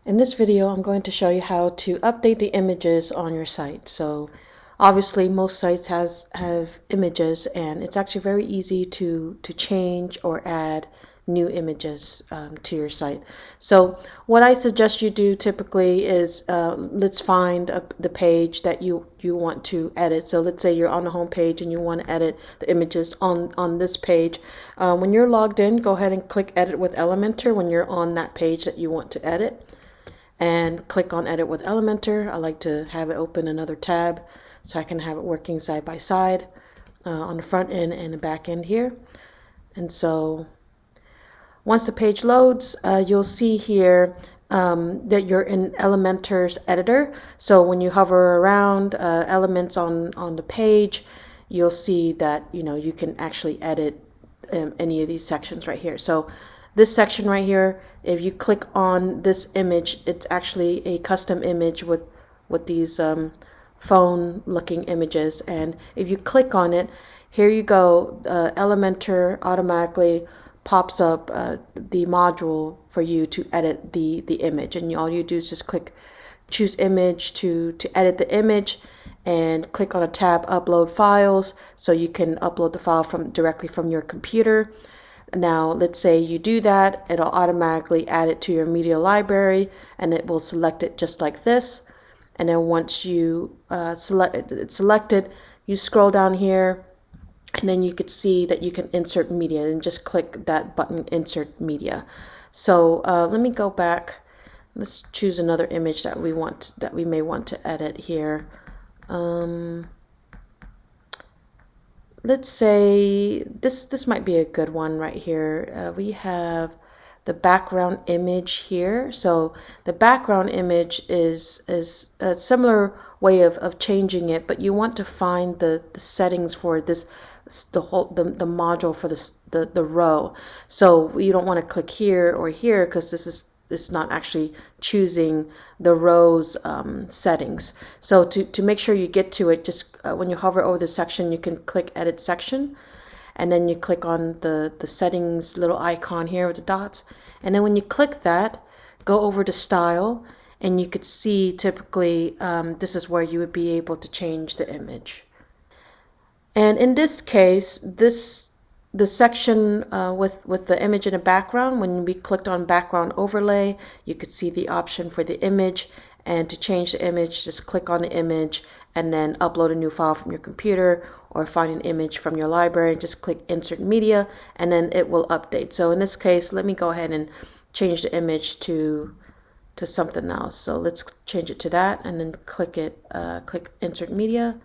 In this video, I'm going to show you how to update the images on your site. So obviously most sites have images, and it's actually very easy to change or add new images to your site. So what I suggest you do typically is let's find the page that you want to edit. So let's say you're on the home page and you want to edit the images on this page. When you're logged in, go ahead and click edit with Elementor when you're on that page that you want to edit, and click on edit with Elementor. I like to have it open another tab so I can have it working side by side on the front end and the back end here. And so once the page loads, you'll see here that you're in Elementor's editor. So when you hover around elements on the page, you'll see that you can actually edit any of these sections right here. So this section right here, if you click on this image, it's actually a custom image with these phone looking images. And if you click on it, here you go, Elementor automatically pops up the module for you to edit the image. And all you do is just click choose image to edit the image, and click on a tab upload files so you can upload the file directly from your computer. Now let's say you do that, it'll automatically add it to your media library, and it will select it just like this. And then once you select it, you scroll down here, and then you could see that you can insert media, and just click that button insert media. So let me go back. Let's choose another image that we may want to edit here. Let's say this might be a good one right here. We have the background image here. So the background image is a similar way of changing it, but you want to find the settings for this, the module for the row. So you don't want to click here or here, because this is not actually choosing the rows settings. So to make sure you get to it, just when you hover over the section, you can click edit section, and then you click on the settings little icon here with the dots. And then when you click that, go over to style, and you could see typically this is where you would be able to change the image. And in this case, the section with the image in the background, when we clicked on background overlay, you could see the option for the image. And to change the image, just click on the image and then upload a new file from your computer, or find an image from your library and just click insert media, and then it will update. So in this case, let me go ahead and change the image to something else. So let's change it to that, and then click insert media,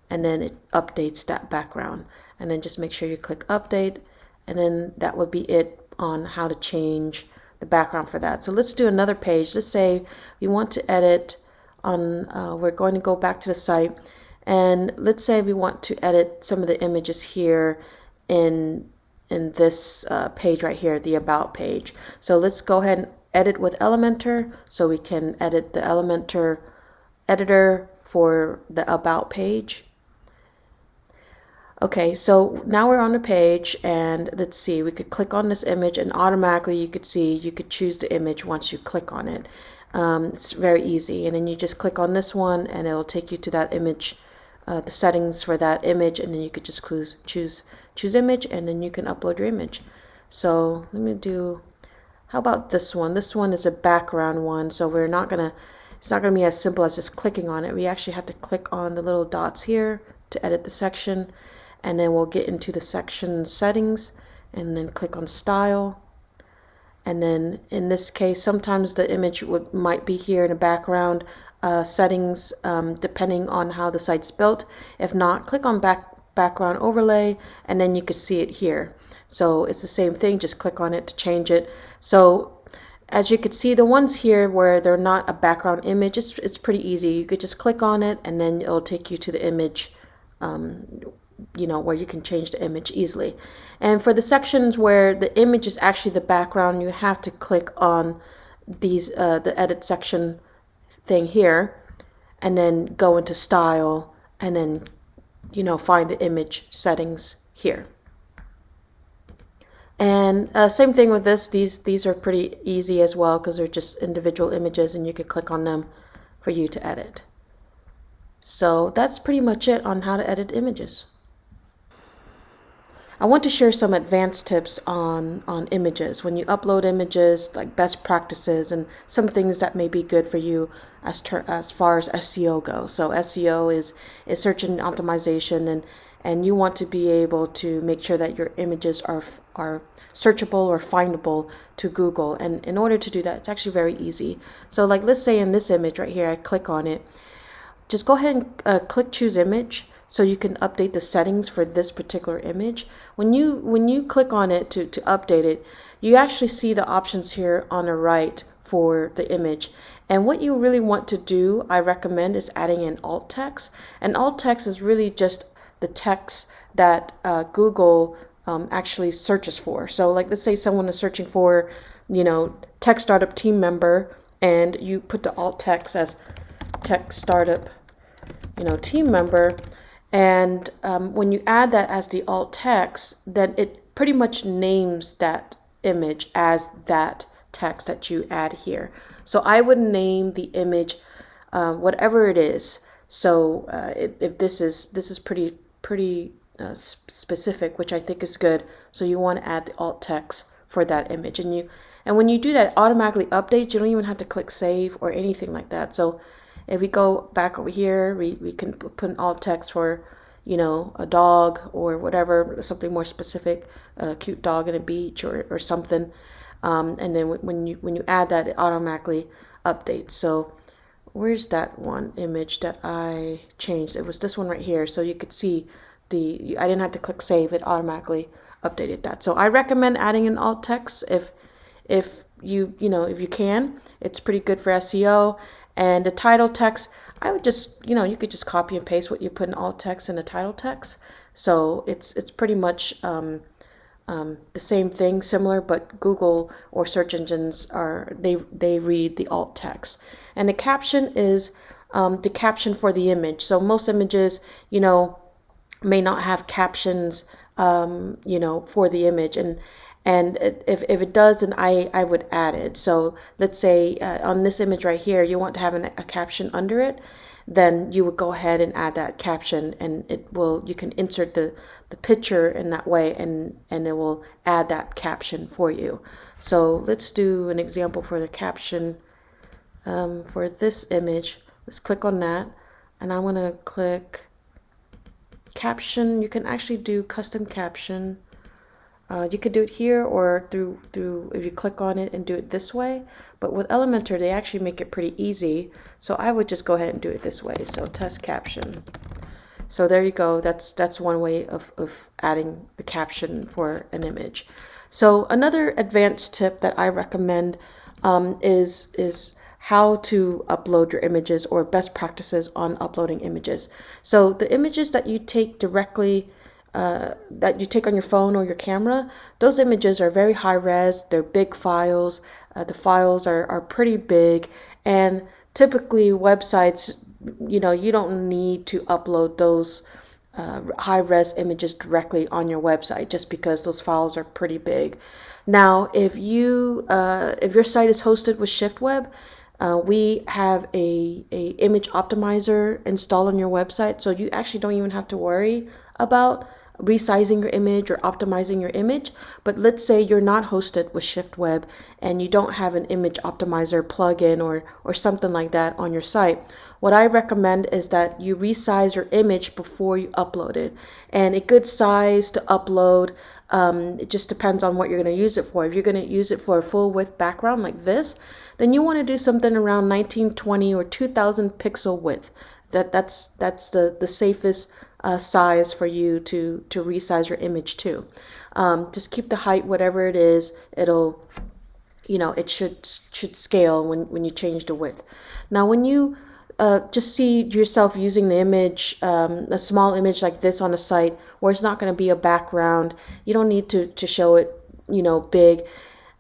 and then it updates that background. And then just make sure you click update, and then that would be it on how to change the background for that. So let's do another page. Let's say we want to edit on, we're going to go back to the site, and let's say we want to edit some of the images here in this page right here, the about page. So let's go ahead and edit with Elementor, so we can edit the Elementor editor for the about page. Okay, so now we're on the page, and let's see, we could click on this image, and automatically you could see you could choose the image once you click on it. It's very easy, and then you just click on this one, and it'll take you to that image, the settings for that image, and then you could just choose image, and then you can upload your image. So let me do, how about this one? This one is a background one, so it's not gonna be as simple as just clicking on it. We actually have to click on the little dots here to edit the section. And then we'll get into the section settings, and then click on style. And then in this case, sometimes the image might be here in the background settings, depending on how the site's built. If not, click on background overlay, and then you can see it here. So it's the same thing, just click on it to change it. So as you can see, the ones here where they're not a background image, it's pretty easy. You could just click on it, and then it'll take you to the image, where you can change the image easily. And for the sections where the image is actually the background, you have to click on these the edit section thing here, and then go into style, and then find the image settings here. And same thing with this. These are pretty easy as well because they're just individual images and you could click on them for you to edit. So that's pretty much it on how to edit images. I want to share some advanced tips on images. When you upload images, like best practices and some things that may be good for you as far as SEO goes. So SEO is search engine optimization, and you want to be able to make sure that your images are searchable or findable to Google. And in order to do that, it's actually very easy. So like let's say in this image right here, I click on it. Just go ahead and click choose image so you can update the settings for this particular image. When you click on it to update it, you actually see the options here on the right for the image. And what you really want to do, I recommend, is adding an alt text. And alt text is really just the text that Google actually searches for. So like let's say someone is searching for, tech startup team member, and you put the alt text as tech startup, team member. And when you add that as the alt text, then it pretty much names that image as that text that you add here. So I would name the image whatever it is. So if this is pretty specific, which I think is good. So you want to add the alt text for that image, and when you do that, it automatically updates. You don't even have to click save or anything like that. So if we go back over here, we can put an alt text for, a dog or whatever, something more specific, a cute dog in a beach or something. And then when you add that, it automatically updates. So where's that one image that I changed? It was this one right here. So you could see I didn't have to click save. It automatically updated that. So I recommend adding an alt text if you can. It's pretty good for SEO. And the title text, I would just, you could just copy and paste what you put in alt text in the title text. So it's pretty much the same thing, similar, but Google or search engines they read the alt text. And the caption is the caption for the image. So most images, may not have captions, for the image. And if it does, then I would add it. So let's say on this image right here, you want to have a caption under it, then you would go ahead and add that caption, and you can insert the picture in that way, and it will add that caption for you. So let's do an example for the caption for this image. Let's click on that, and I want to click caption. You can actually do custom caption. You could do it here or through if you click on it and do it this way. But with Elementor, they actually make it pretty easy. So I would just go ahead and do it this way. So test caption. So there you go. That's one way of adding the caption for an image. So another advanced tip that I recommend is how to upload your images, or best practices on uploading images. So the images that you take directly that you take on your phone or your camera, those images are very high res, they're big files, the files are pretty big, and typically websites, you don't need to upload those high res images directly on your website just because those files are pretty big. Now, if your site is hosted with ShiftWeb, we have a image optimizer installed on your website, so you actually don't even have to worry about resizing your image or optimizing your image. But let's say you're not hosted with ShiftWeb and you don't have an image optimizer plugin or something like that on your site. What I recommend is that you resize your image before you upload it. And a good size to upload, it just depends on what you're going to use it for. If you're going to use it for a full width background like this, then you want to do something around 1920 or 2000 pixel width. That's the safest size for you to resize your image to. Just keep the height whatever it is. It'll, it should scale when you change the width. Now, when you just see yourself using the image, a small image like this on a site where it's not going to be a background, you don't need to show it, big.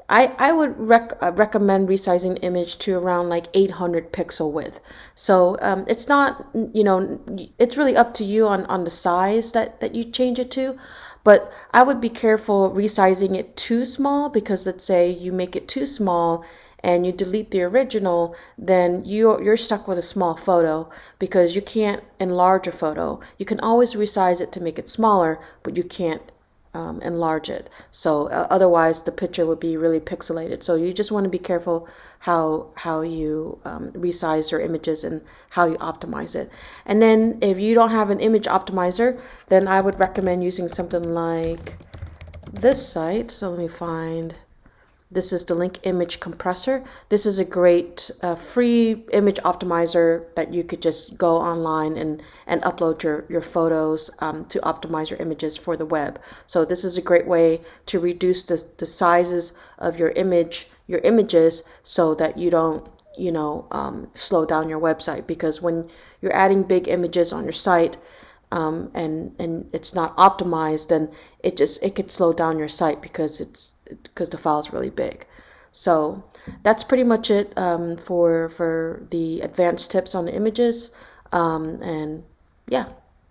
I would recommend resizing the image to around like 800 pixel width. So it's not, it's really up to you on the size that you change it to. But I would be careful resizing it too small, because let's say you make it too small and you delete the original, then you're stuck with a small photo, because you can't enlarge a photo. You can always resize it to make it smaller, but you can't enlarge it. So otherwise the picture would be really pixelated. So you just want to be careful how you resize your images and how you optimize it. And then if you don't have an image optimizer, then I would recommend using something like this site. So let me find. This is the link image compressor. This is a great free image optimizer that you could just go online and upload your photos to optimize your images for the web. So this is a great way to reduce the sizes of your images, so that you don't slow down your website. Because when you're adding big images on your site, and it's not optimized, then it could slow down your site, because the file is really big. So that's pretty much it for the advanced tips on the images, and yeah.